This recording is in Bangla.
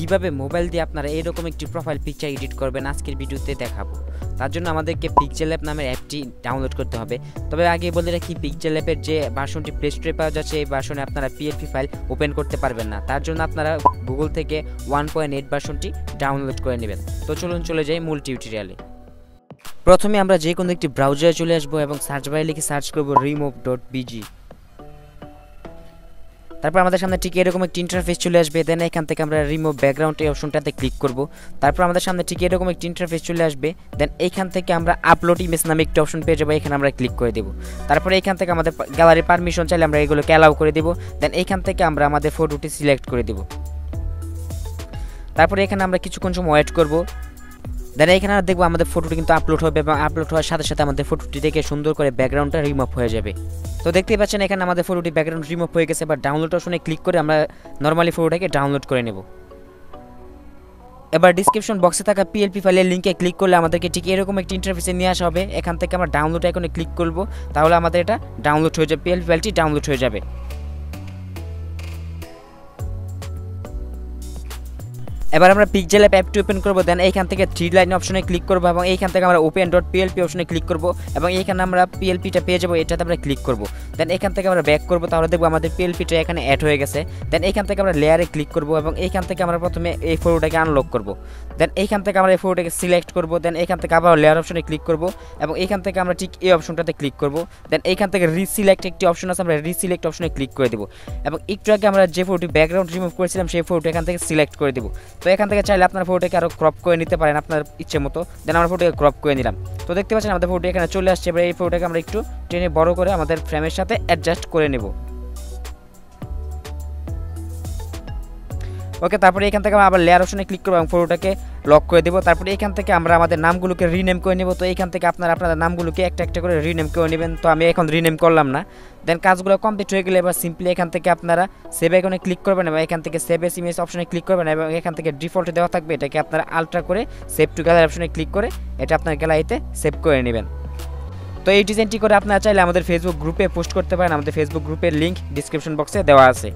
কিভাবে মোবাইল দিয়ে আপনারা এরকম একটি প্রোফাইল পিকচার এডিট করবেন আজকের ভিডিওতে দেখাবো। তার জন্য আমাদেরকে পিক্সেলল্যাব নামের অ্যাপটি ডাউনলোড করতে হবে। তবে আগে বলে রাখি, পিক্সেলল্যাবের যে ভার্সনটি প্লে স্টোরে পাওয়া যাচ্ছে এই ভার্সনে আপনারা পিএলপি ফাইল ওপেন করতে পারবেন না। তার জন্য আপনারা গুগল থেকে 1.8 ভার্সনটি ডাউনলোড করে নেবেন। তো চলুন চলে যাই মূল টিউটোরিয়ালে। প্রথমে আমরা যে কোনো একটি ব্রাউজারে চলে আসবো এবং সার্চ বারে লিখে সার্চ করব remove.bg। তারপর আমাদের সামনে ঠিক এরকম একটি ইন্টারফেস চলে আসবে। দেন এখান থেকে আমরা রিমুভ ব্যাকগ্রাউন্ড এই অপশনটাতে ক্লিক করব। তারপর আমাদের সামনে ঠিক এরকম একটি ইন্টারফেস চলে আসবে। দেন এইখান থেকে আমরা আপলোড ইমেজ নামে একটি অপশন পেয়ে যাবো, এখানে আমরা ক্লিক করে দেব। তারপরে এইখান থেকে আমাদের গ্যালারি পারমিশন চাইলে আমরা এগুলোকে অ্যালাউ করে দেব। দেন এইখান থেকে আমরা আমাদের ফটোটি সিলেক্ট করে দেব। তারপরে এখানে আমরা কিছুক্ষণ সময় ওয়েট করব। দেন এখানে আমরা দেখবো আমাদের ফটোটি কিন্তু আপলোড হবে এবং আপলোড হওয়ার সাথে সাথে আমাদের ফটোটি দেখে সুন্দর করে ব্যাকগ্রাউন্ডটা রিমুভ হয়ে যাবে। তো দেখতেই পাচ্ছেন এখানে আমাদের ফটোটি ব্যাকগ্রাউন্ড রিমুভ হয়ে গেছে। এবার ডাউনলোড অপশনে ক্লিক করে আমরা নর্মালি ফটোটাকে ডাউনলোড করে নেব। এবার ডিসক্রিপশন বক্সে থাকা পিএলপি ফাইলের লিঙ্কে ক্লিক করলে আমাদেরকে ঠিক এরকম একটি ইন্টারফেসে নিয়ে আসা হবে। এখান থেকে আমরা ডাউনলোড আইকনে ক্লিক করব, তাহলে আমাদের এটা ডাউনলোড হয়ে যাবে, পিএলপি ফাইলটি ডাউনলোড হয়ে যাবে। এবার আমরা পিক্সেলল্যাব অ্যাপটি ওপেন করব। দেন এইখান থেকে থ্রি লাইন অপশনে ক্লিক করব এবং এইখান থেকে আমরা open.plp অপশনে ক্লিক করব এবং এইখানে আমরা পিএলপিটা পেয়ে যাবো, এটাতে আমরা ক্লিক করব। দেন এখান থেকে আমরা ব্যাক করব, তাহলে দেখবো আমাদের পিএলপিটা এখানে অ্যাড হয়ে গেছে। দেন এইখান থেকে আমরা লেয়ারে ক্লিক করব এবং এইখান থেকে আমরা প্রথমে এই ফটোটাকে আনলক করব। দেন এইখান থেকে আমরা এই ফটোটাকে সিলেক্ট করব। দেন এইখান থেকে আবার লেয়ার অপশনে ক্লিক করব এবং এইখান থেকে আমরা ঠিক এই অপশনটাতে ক্লিক করব। দেন এইখান থেকে রিসিলেক্ট একটি অপশন আছে, আমরা রিসিলেক্ট অপশনে ক্লিক করে দেব এবং একটু আগে আমরা যে ফটোটি ব্যাকগ্রাউন্ড রিমুভ করেছিলাম সেই ফটোটি এখান থেকে সিলেক্ট করে দেব। তো এখান থেকে চাইলে আপনার ফটোটাকে আরও ক্রপ করে নিতে পারেন আপনার ইচ্ছে মতো। দেন আমরা ফটোটাকে ক্রপ করে নিলাম। তো দেখতে পাচ্ছেন আমাদের ফটোটি এখানে চলে আসছে। এবার এই ফটোটাকে আমরা একটু টেনে বড় করে আমাদের ফ্রেমের সাথে অ্যাডজাস্ট করে নেব। ওকে, তারপরে এখান থেকে আমরা আবার লেয়ার অপশনে ক্লিক করব এবং ফটোটাকে লক করে দেব। তারপরে এখান থেকে আমরা আমাদের নামগুলোকে রিনেম করে নেব। তো এখান থেকে আপনারা আপনাদের নামগুলোকে একটা একটা করে রিনেম করে নেবেন। তো আমি এখন রিনেম করলাম না। দেন কাজগুলো কমপ্লিট হয়ে গেলে এবার সিম্পলি এখান থেকে আপনারা সেভ আইকনে ক্লিক করবেন এবং এখান থেকে সেভ এস ইমেজ অপশনে ক্লিক করবেন এবং এখান থেকে ডিফল্টে দেওয়া থাকবে, এটাকে আপনারা আলট্রা করে সেভ টু গ্যালারি অপশনে ক্লিক করে এটা আপনার গ্যালারিতে সেভ করে নেবেন। তো এই ডিজাইনটি করে আপনারা চাইলে আমাদের ফেসবুক গ্রুপে পোস্ট করতে পারেন। আমাদের ফেসবুক গ্রুপের লিঙ্ক ডিসক্রিপশন বক্সে দেওয়া আছে।